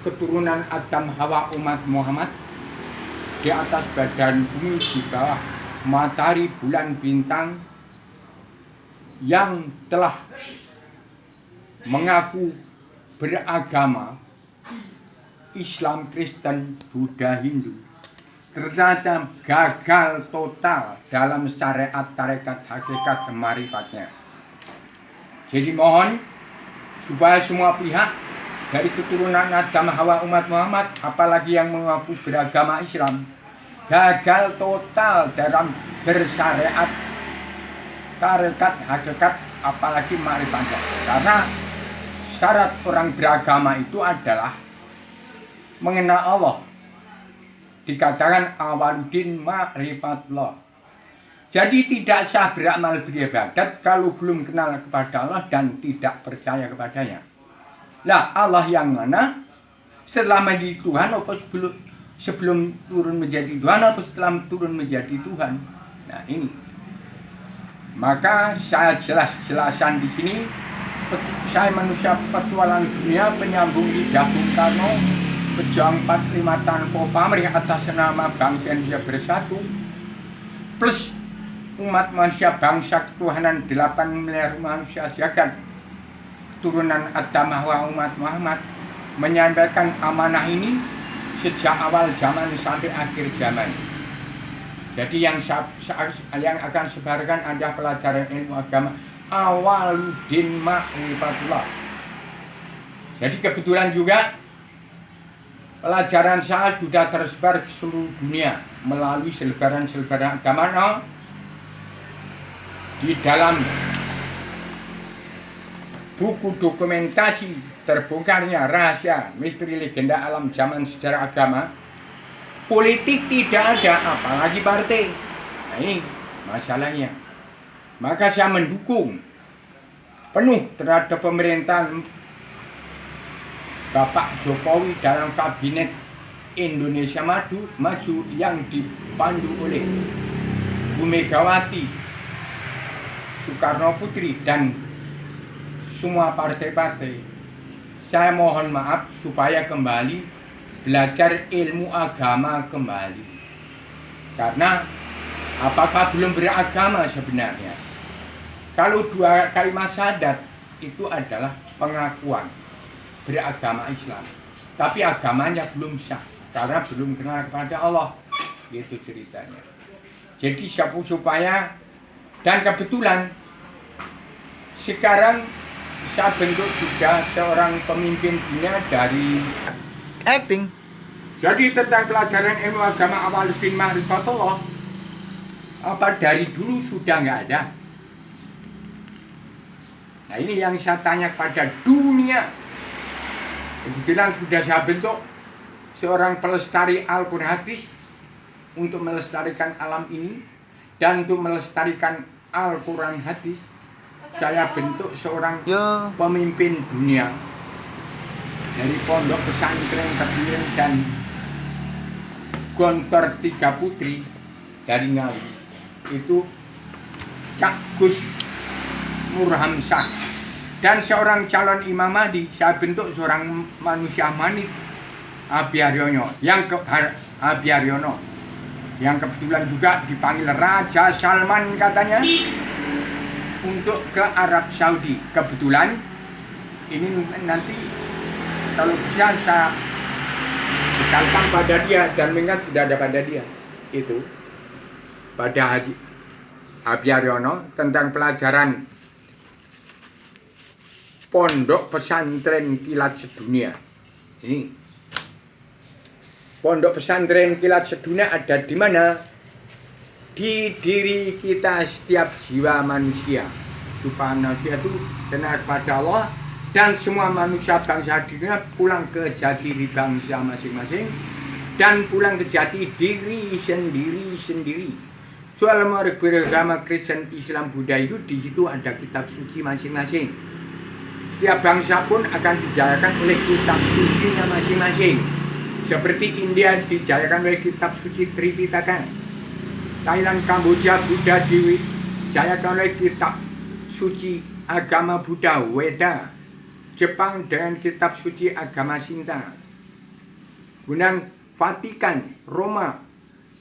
keturunan Adam Hawa umat Muhammad di atas badan bumi, di bawah matahari, bulan, bintang, yang telah mengaku beragama Islam, Kristen, Buddha, Hindu, ternyata gagal total dalam syariat, tarekat, hakikat, kemarifatnya. Jadi mohon supaya semua pihak dari keturunan Adam Hawa umat Muhammad, apalagi yang mengaku beragama Islam, gagal total dalam bersyariat, tarekat, hakikat, apalagi ma'rifatnya. Karena syarat orang beragama itu adalah mengenal Allah. Dikatakan awaludin ma'rifatullah. Jadi tidak sah beramal beribadat kalau belum kenal kepada Allah dan tidak percaya kepadanya. Lah, Allah yang mana? Setelah menjadi Tuhan atau sebelum turun menjadi Tuhan atau setelah turun menjadi Tuhan? Nah, ini. Maka saya jelas-jelasan di sini. Saya manusia petualang dunia, penyambung lidah Bung Karno, pejuang 45 tanpa pamrih atas nama bangsa Indonesia bersatu, plus umat manusia bangsa ketuhanan 8 miliar manusia jagat, keturunan Adam Hawa umat Muhammad, menyampaikan amanah ini sejak awal zaman sampai akhir zaman. Jadi yang akan sebarkan ada pelajaran ilmu agama awaludin ma'rifatullah. Jadi kebetulan juga pelajaran saya sudah tersebar ke seluruh dunia melalui selebaran-selebaran agama. Di dalam buku dokumentasi terbongkarnya rahasia misteri legenda alam zaman sejarah agama, politik tidak ada, apalagi partai. Nah, ini masalahnya. Maka saya mendukung penuh terhadap pemerintahan Bapak Jokowi dalam kabinet Indonesia Maju yang dipandu oleh Bu Megawati Soekarno Putri dan semua partai-partai. Saya mohon maaf supaya kembali belajar ilmu agama kembali. Karena apakah belum beragama sebenarnya? Kalau 2 kalimat syahadat itu adalah pengakuan beragama Islam, tapi agamanya belum sah karena belum kenal kepada Allah. Itu ceritanya. Jadi supaya, dan kebetulan sekarang saya bentuk juga seorang pemimpin dunia dari acting. Jadi tentang pelajaran ilmu agama awaludin ma'rifatullah, apa dari dulu sudah nggak ada? Nah, ini yang saya tanya pada dunia. Kebetulan sudah saya bentuk seorang pelestari Al-Quran hadis untuk melestarikan alam ini, dan untuk melestarikan Al-Quran hadis saya bentuk seorang pemimpin dunia dari Pondok Pesantren Kediri dan Gontor 3 Putri dari Ngawi. Itu Cak Gus Nurhamsah. Dan seorang calon Imam Mahdi saya bentuk seorang manusia manit Abiaryono yang kebetulan juga dipanggil Raja Salman katanya untuk ke Arab Saudi. Kebetulan ini nanti kalau bisa saya bekalkan pada dia, dan mengingat sudah ada pada dia itu pada Haji Abiaryono tentang pelajaran Pondok Pesantren Kilat Sedunia. Ini Pondok Pesantren Kilat Sedunia ada di mana? Di diri kita, setiap jiwa manusia. Supaya manusia itu kenal kepada Allah, dan semua manusia bangsa di dunia pulang ke jati diri bangsa masing-masing dan pulang ke jati diri sendiri. Soal beragama Kristen, Islam, Buddha itu di situ ada kitab suci masing-masing. Setiap bangsa pun akan dijayakan oleh kitab sucinya masing-masing. Seperti India dijayakan oleh kitab suci Tripitaka, Thailand, Kamboja, Buddha dijayakan oleh kitab suci agama Buddha, Weda, Jepang dengan kitab suci agama Shinta. Kemudian Vatikan, Roma,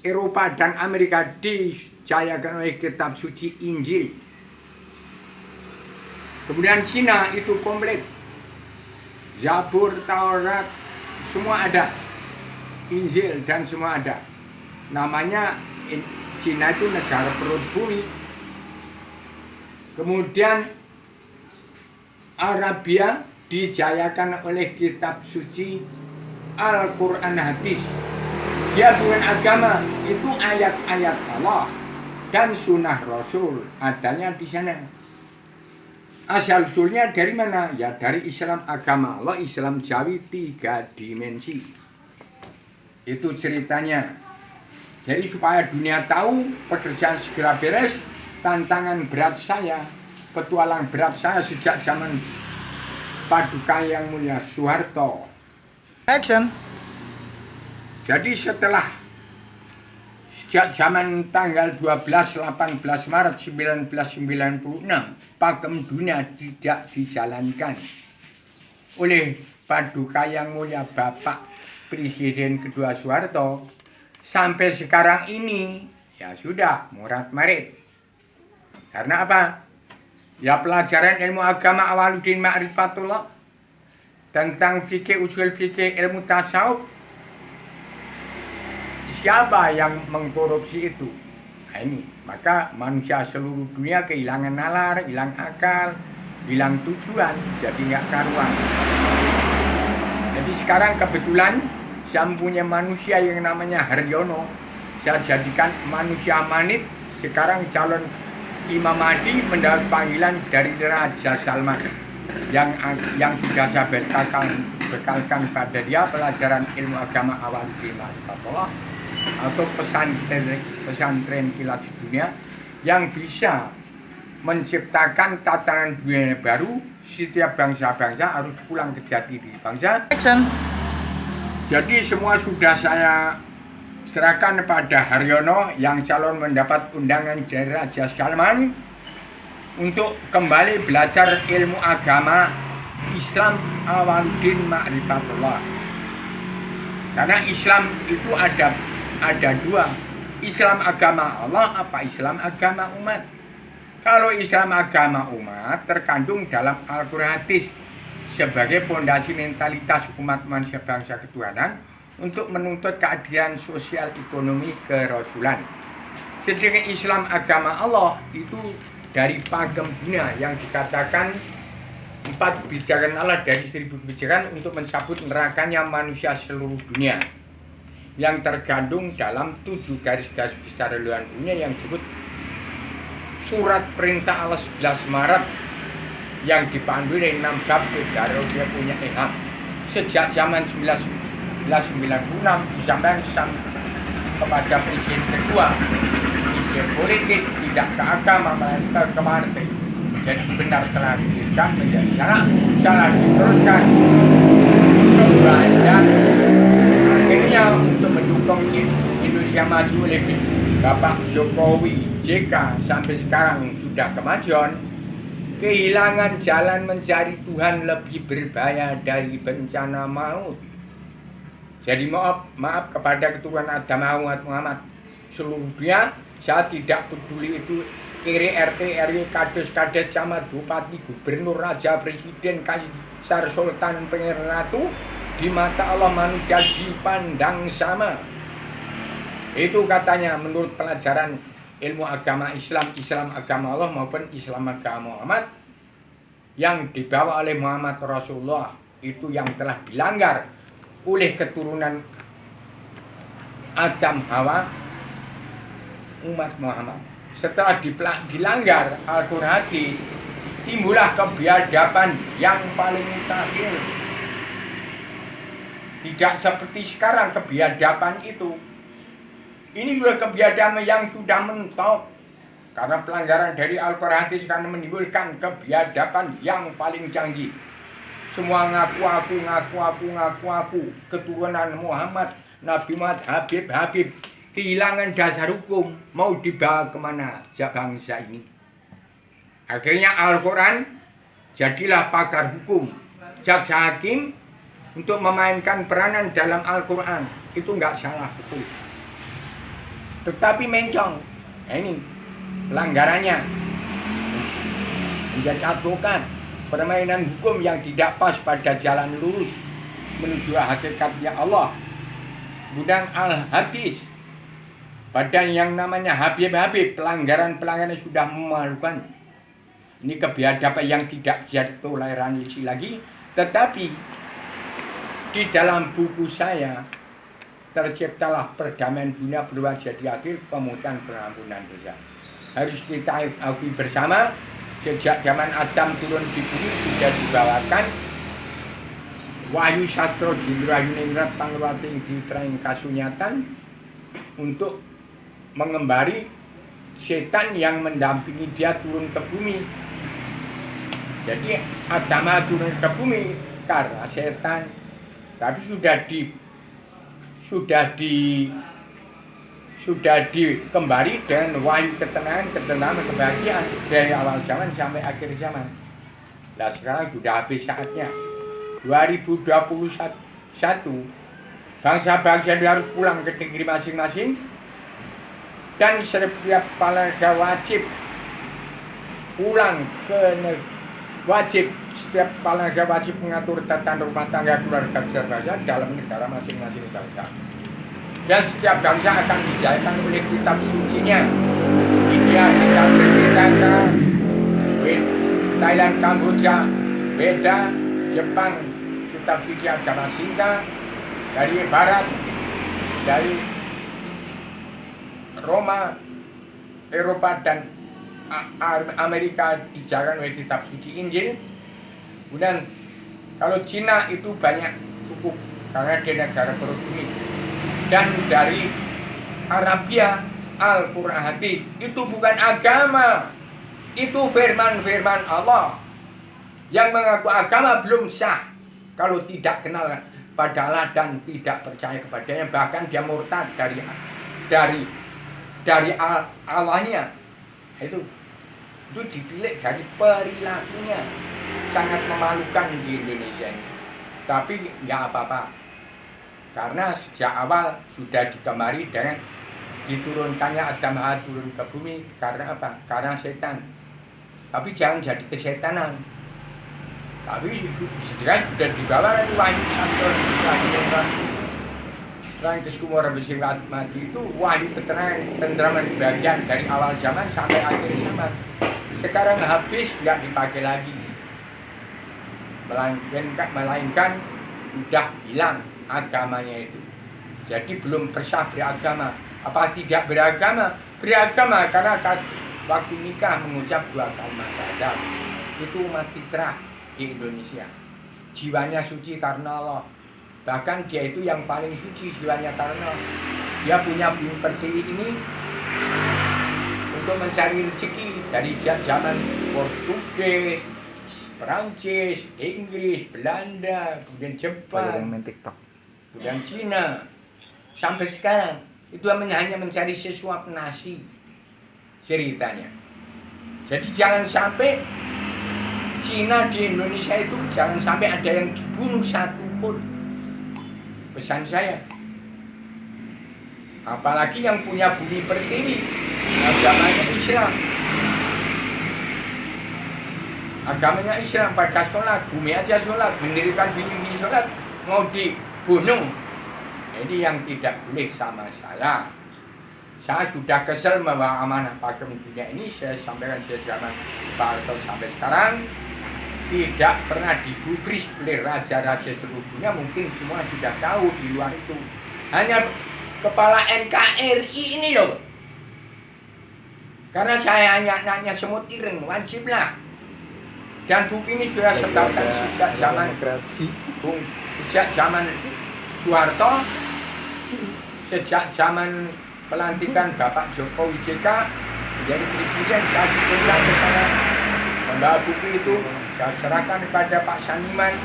Eropa dan Amerika dijayakan oleh kitab suci Injil. Kemudian Cina itu komplit. Zabur, Taurat, semua ada. Injil dan semua ada. Namanya Cina itu negara perut bumi. Kemudian Arabia dijayakan oleh kitab suci Al-Quran hadis. Dia bukan agama, itu ayat-ayat Allah dan sunnah Rasul adanya di sana. Asal usulnya dari mana? Ya dari Islam agama Allah, Islam Jawi 3 dimensi. Itu ceritanya. Jadi supaya dunia tahu pekerjaan segera beres, tantangan berat saya, petualang berat saya sejak zaman Paduka Yang Mulia Soeharto. Action. Jadi sejak zaman tanggal 12-18 Maret 1996, pakem dunia tidak dijalankan oleh Paduka Yang Mulia Bapak Presiden kedua Soeharto. Sampai sekarang ini, ya sudah, murat-marit. Karena apa? Ya pelajaran ilmu agama Awaluddin Ma'rifatullah, tentang fikih, usul fikih, ilmu tasawuf. Siapa yang mengkorupsi itu? Nah ini, maka manusia seluruh dunia kehilangan nalar, hilang akal, hilang tujuan, jadi nggak karuan. Jadi sekarang kebetulan saya punya manusia yang namanya Haryono, saya jadikan manusia manit. Sekarang calon Imam Mahdi mendapat panggilan dari Raja Salman yang sudah saya bekalkan pada dia pelajaran ilmu agama Awaluddin Ma'rifatullah atau pesantren kilat dunia yang bisa menciptakan tatanan dunia baru. Setiap bangsa-bangsa harus pulang ke jati diri bangsa. Action. Jadi semua sudah saya serahkan pada Haryono yang calon mendapat undangan dari Raja Salman untuk kembali belajar ilmu agama Islam Awaluddin Ma'rifatullah. Karena Islam itu ada dua, Islam agama Allah apa Islam agama umat. Kalau Islam agama umat terkandung dalam Al-Quran hadis sebagai fondasi mentalitas umat manusia bangsa ketuhanan untuk menuntut keadilan sosial ekonomi kerasulan. Sedangkan Islam agama Allah itu dari pakem dunia yang dikatakan 4 kebijakan Allah dari 1000 kebijakan untuk mencabut nerakanya manusia seluruh dunia, yang tergandung dalam 7 garis-garis besar haluan dunia yang disebut Surat Perintah Allah 11 Maret yang dipandu oleh 6 bab saudara dia punya ilham sejak zaman 1996 disampaikan kepada presiden kedua, presiden politik tidak ke agama melainkan ke partai. Jadi benar telah diberikan menjadi salah diteruskan kebanyakan akhirnya untuk mendukung Indonesia maju oleh Bapak Jokowi JK sampai sekarang sudah kemajuan. Kehilangan jalan mencari Tuhan lebih berbahaya dari bencana maut. Jadi maaf kepada keturunan Adam Muhammad seluruh dunia. Saya tidak peduli itu kiri RT, RW, kades, camat, bupati, gubernur, raja, presiden, kaisar, sultan, pangeran, ratu. Di mata Allah manusia dipandang sama. Itu katanya menurut pelajaran ilmu agama Islam, Islam agama Allah maupun Islam agama Muhammad yang dibawa oleh Muhammad Rasulullah, itu yang telah dilanggar oleh keturunan Adam Hawa umat Muhammad. Setelah dilanggar Al-Quran, timbullah kebiadaban yang paling mutakhir. Tidak seperti sekarang kebiadaban itu. Ini sudah kebiadaban yang sudah mentok. Karena pelanggaran dari Al-Quran karena menimbulkan kebiadaban yang paling canggih. Semua ngaku aku, keturunan Muhammad, Nabi Muhammad, Habib. Kehilangan dasar hukum, mau dibawa kemana bangsa ini? Akhirnya Al-Quran jadilah pakar hukum. jaksa hakim untuk memainkan peranan dalam Al-Quran. Itu nggak salah, betul. Tetapi mencong, ini pelanggarannya. Menjadi advokat, permainan hukum yang tidak pas pada jalan lurus menuju hakikatnya Allah. Gudang al-hadis, pada yang namanya Habib-Habib, pelanggaran-pelanggaran sudah memalukan. Ini kebiadaban yang tidak bisa ditoleransi lagi. Tetapi di dalam buku saya terciptalah perdamaian dunia berubah jadi akhir, pemutusan pengampunan dosa. Harus kita akui bersama, sejak zaman Adam turun di bumi sudah dibawakan wahyu sastro jindrayuningrat pangruating di traing kasunyatan untuk mengembari setan yang mendampingi dia turun ke bumi. Jadi Adam turun ke bumi karena setan, tapi sudah dikembali dengan wahyu ketenangan, kebahagiaan dari awal zaman sampai akhir zaman. Nah sekarang sudah habis saatnya. 2021 bangsa-bangsa harus pulang ke negeri masing-masing, dan setiap kepala negara wajib pulang ke setiap kepala negara wajib mengatur tata rumah tangga keluarga bangsa dalam negara masing-masing bangsa. Dan setiap bangsa akan dijalankan oleh kitab sucinya. India, kitab Tripitaka, Thailand, Kamboja, Beda, Jepang, kitab suci agama Sinta, dari Barat, dari Roma, Eropa, dan Amerika dijalankan oleh kitab suci Injil. Kemudian kalau Cina itu banyak cukup karena dia negara berbumi. Dan dari Arabia Al-Quran Hadis itu bukan agama, itu firman-firman Allah. Yang mengaku agama belum sah kalau tidak kenal pada Allah dan tidak percaya kepadanya, bahkan dia murtad dari Allahnya. Itu dipilih dari perilakunya, sangat memalukan di Indonesia ini. Tapi nggak apa-apa, karena sejak awal sudah digemari dengan diturunkannya Adam turun ke bumi. Karena apa? Karena setan. Tapi jangan jadi kesetanan. Tapi segera sudah dibawa wahyu santron terang kesumur besi mati itu wahyu keterangan tentraman bagian dari awal zaman sampai akhir zaman. Sekarang habis, nggak dipakai lagi, melainkan sudah hilang agamanya itu. Jadi belum persah beragama. Apa tidak beragama? Beragama karena waktu nikah mengucap 2 kalimat syahadat. Itu umat fitrah di Indonesia. Jiwanya suci karena Allah. Bahkan dia itu yang paling suci jiwanya karena Allah. Dia punya bumi pertiwi ini untuk mencari rezeki dari zaman Portugis, Perancis, Inggris, Belanda, kemudian Jepang, kemudian Cina, sampai sekarang itu hanya mencari sesuap nasi ceritanya. Jadi jangan sampai Cina di Indonesia itu jangan sampai ada yang dibunuh satupun. Pesan saya, apalagi yang punya bumi pertiwi, agamanya Islam. Agamanya Islam, pada sholat, bumi aja sholat, mendirikan bini sholat, mau dibunuh. Ini yang tidak boleh sama saya. Saya sudah kesel membawa amanah pada dunia ini. Saya sampaikan sejak zaman Pak Harto sampai sekarang tidak pernah digubris oleh raja-raja seluruh dunia. Mungkin semua sudah tahu di luar itu. Hanya kepala NKRI ini loh. Karena saya nanya semut ireng, wajiblah. Dan buku ini sudah sebarkan sejak zaman Soeharto, sejak zaman pelantikan Bapak Jokowi JK menjadi presiden. Saya diundang ke sana membawa buku itu. Saya serahkan kepada Pak Saniman,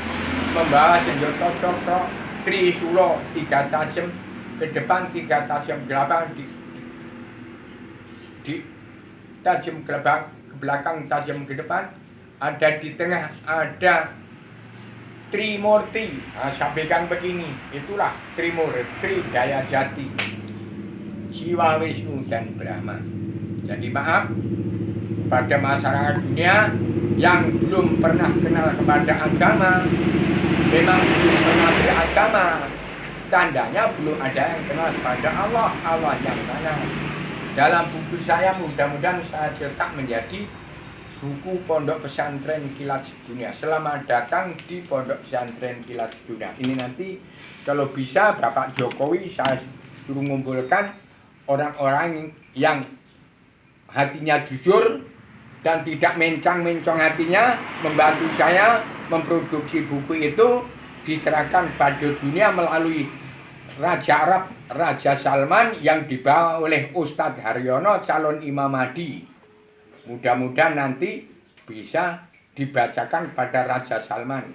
membawa senjata cokro, Trisula 3 tajam ke depan, 3 tajam ke belakang, di tajam ke belakang, tajam ke depan. Ada di tengah, ada Trimurti. Nah, sampaikan begini, itulah Trimurti Daya Jati, Siwa, Wisnu, dan Brahma. Jadi maaf pada masyarakat dunia yang belum pernah kenal kepada agama, memang belum pernah beragama, tandanya belum ada yang kenal kepada Allah. Allah yang mana? Dalam buku saya mudah-mudahan saya cetak menjadi buku Pondok Pesantren Kilat Sedunia. Selamat datang di Pondok Pesantren Kilat Sedunia. Ini nanti kalau bisa Bapak Jokowi saya suruh mengumpulkan orang-orang yang hatinya jujur dan tidak mencang-mencong hatinya, membantu saya memproduksi buku itu, diserahkan pada dunia melalui Raja Arab, Raja Salman yang dibawa oleh Ustadz Haryono, calon Imam Mahdi. Mudah-mudahan nanti bisa dibacakan pada Raja Salman.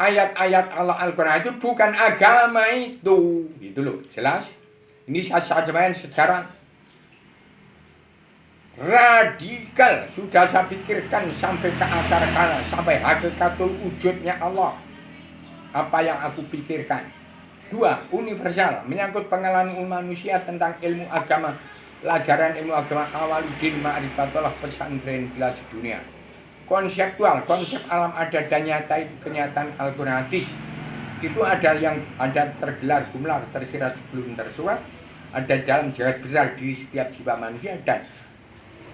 Ayat-ayat Allah Al-Quran itu bukan agama itu. Gitu loh, jelas? Ini saya sampaikan secara radikal. Sudah saya pikirkan sampai ke akar-akar, sampai hakikatul wujudnya Allah. Apa yang aku pikirkan. 2. Universal, menyangkut pengalaman manusia tentang ilmu agama, pelajaran ilmu agama awaludin ma'rifatullah pesantren Kilat Sedunia. Konseptual, konsep alam ada dan nyata itu kenyataan Al-Quran hadis. Itu ada yang ada tergelar gumlar tersirat sebelum tersurat, ada dalam jagat besar di setiap jiwa manusia dan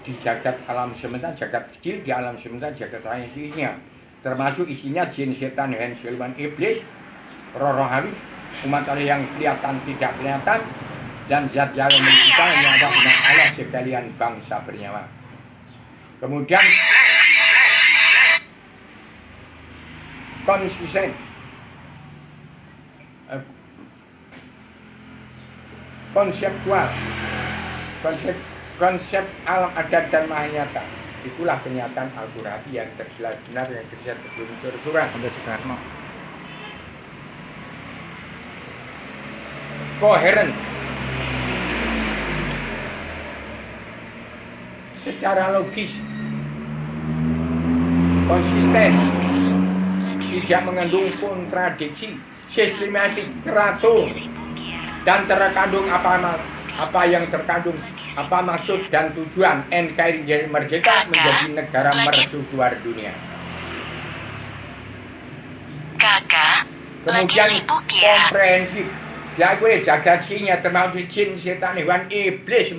di jagat alam semesta, jagat kecil, di alam semesta, jagat raya isinya. Termasuk isinya jin, setan, hewan, siluman, iblis, roh-roh halus, umat Allah yang kelihatan tidak kelihatan, dan zat yang mencipta nyawa umat Allah sekalian bangsa bernyawa. Kemudian konsisten, konseptual, konsep alam adat dan mahanyata. Itulah kenyataan Al-Quran yang tergelar benar, yang tersirat sebelum tersurat. Sampai Soekarno. Koheren, secara logis, konsisten, tidak mengandung kontradiksi, sistematik, teratur, dan terkandung apa yang terkandung, apa maksud dan tujuan NKRI jadi merdeka menjadi negara mercusuar dunia. Kakak, Kemudian lagi sibuk ya? komprehensif, jaga jagat sinya termasuk jin, setan, hewan, iblis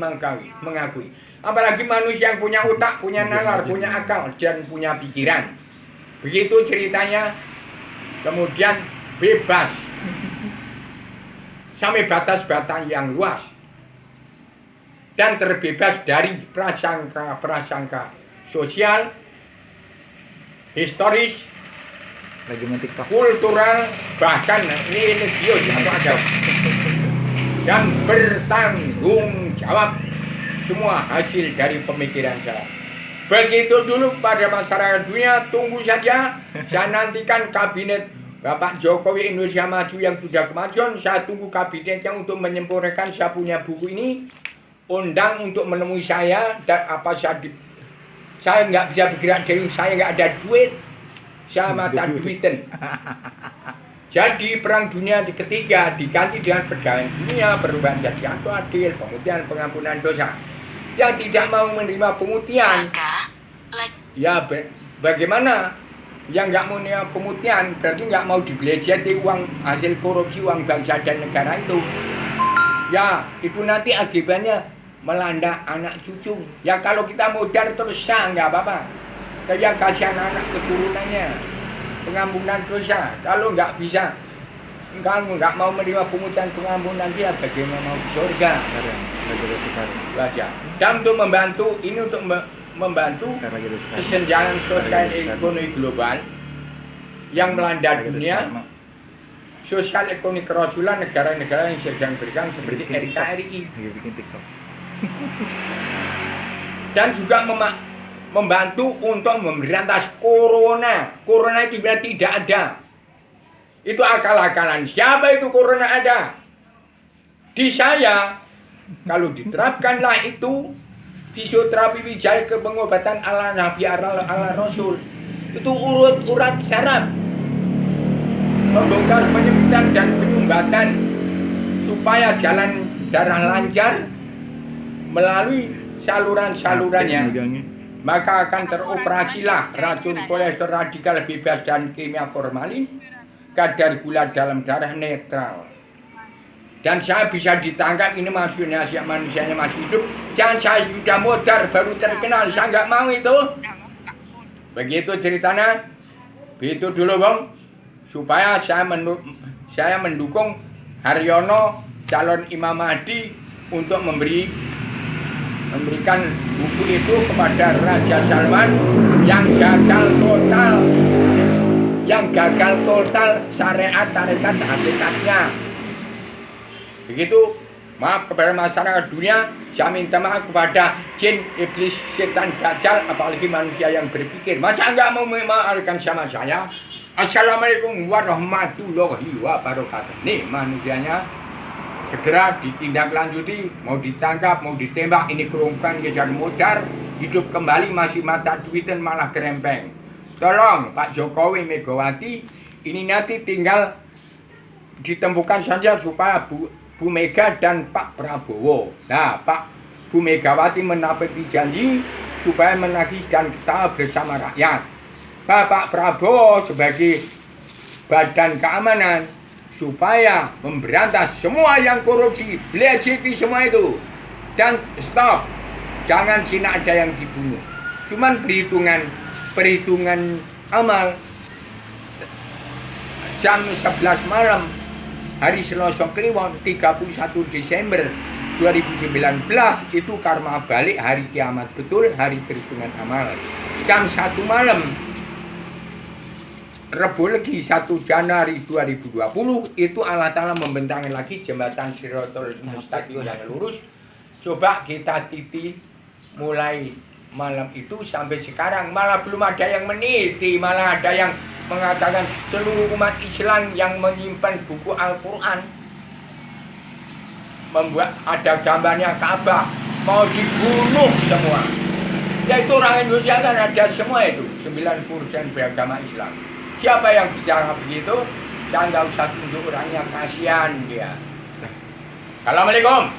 mengakui. Apalagi manusia yang punya otak, punya nalar, punya akal, dan punya pikiran. Begitu ceritanya. Kemudian bebas sampai batas-batas yang luas dan terbebas dari prasangka-prasangka sosial, historis, Lagi main TikTok. kultural, bahkan religius atau agama, dan bertanggung jawab semua hasil dari pemikiran saya. Begitu dulu pada masyarakat dunia, tunggu saja. Saya nantikan kabinet Bapak Jokowi Indonesia Maju yang sudah kemajuan. Saya tunggu kabinetnya untuk menyempurnakan. Saya punya buku ini, undang untuk menemui saya dan apa saya nggak bisa bergerak dari saya nggak ada duit, saya mata duiten. Jadi perang dunia ketiga diganti dengan perdamaian dunia, perubahan jadi adil, pemutihan, pengampunan dosa. Yang tidak mau menerima pemutihan, ya bagaimana? Yang nggak mau menerima pemutihan berarti nggak mau dibelajari uang hasil korupsi uang bangsa dan negara itu. Ya itu nanti akibatnya melanda anak cucu. Ya kalau kita modal terus sah nggak apa-apa. Kayak kasihan anak keturunannya, pengampunan dosa. Kalau nggak bisa, nggak mau menerima pungutan pengampunan dia, bagaimana mau ke surga? Itu aja. Dan untuk membantu ini untuk membantu kesenjangan sosial ekonomi global yang melanda dunia, sosial ekonomi kerasulan negara-negara yang sedang berkembang seperti NKRI. Dan juga membantu untuk memberantas corona. Corona itu sebenarnya tidak ada. Itu akal-akalan. Siapa itu corona ada? Di saya, kalau diterapkanlah itu fisioterapi wijaya ke pengobatan ala Nabi ala Rasul, itu urat syaraf. membongkar penyempitan dan penyumbatan supaya jalan darah lancar melalui saluran-salurannya, maka akan teroperasilah racun kolesterol radikal bebas dan kimia formalin, kadar gula dalam darah netral. Dan saya bisa ditangkap, ini maksudnya manusianya masih hidup. Jangan saya sudah modar baru terkenal, saya nggak mau itu. Begitu ceritanya, begitu dulu bang, supaya saya mendukung Haryono calon Imam Mahdi untuk memberikan buku itu kepada Raja Salman yang gagal total syariat tarekat hakikatnya. Begitu, maaf kepada masyarakat dunia, saya minta maaf kepada jin, iblis, setan, dajjal, apalagi manusia yang berpikir. Masa enggak mau memaafkan sama saya? Assalamualaikum warahmatullahi wabarakatuh. Nih manusianya, segera ditindaklanjuti, mau ditangkap, mau ditembak, ini kerungkan, kejar modar, hidup kembali masih mata duitan malah kerempeng. Tolong Pak Jokowi, Megawati, ini nanti tinggal ditemukan saja supaya Bu Mega dan Pak Prabowo. Nah, Bu Megawati menepati janji supaya menagih dan kita bersama rakyat. Pak Prabowo sebagai badan keamanan supaya memberantas semua yang korupsi, belajeti semua itu. Dan stop, jangan sini ada yang dibunuh. Cuman perhitungan amal jam 11 malam hari Selasa Kliwon 31 Desember 2019 itu karma balik hari kiamat betul, hari perhitungan amal. Jam 1 malam Rebu Legi 1 Januari 2020 itu Allah Ta'ala membentangkan lagi jembatan Shirathul Mustaqim yang lurus. Coba kita titi mulai malam itu sampai sekarang malah belum ada yang meniti, malah ada yang mengatakan seluruh umat Islam yang menyimpan buku Al-Quran membuat ada gambarnya Ka'bah mau dibunuh semua. Ya itu orang Indonesia kan ada semua itu 90% beragama Islam. Siapa yang bicara begitu? Saya nggak usah tunjuk orangnya, kasihan dia. Assalamualaikum.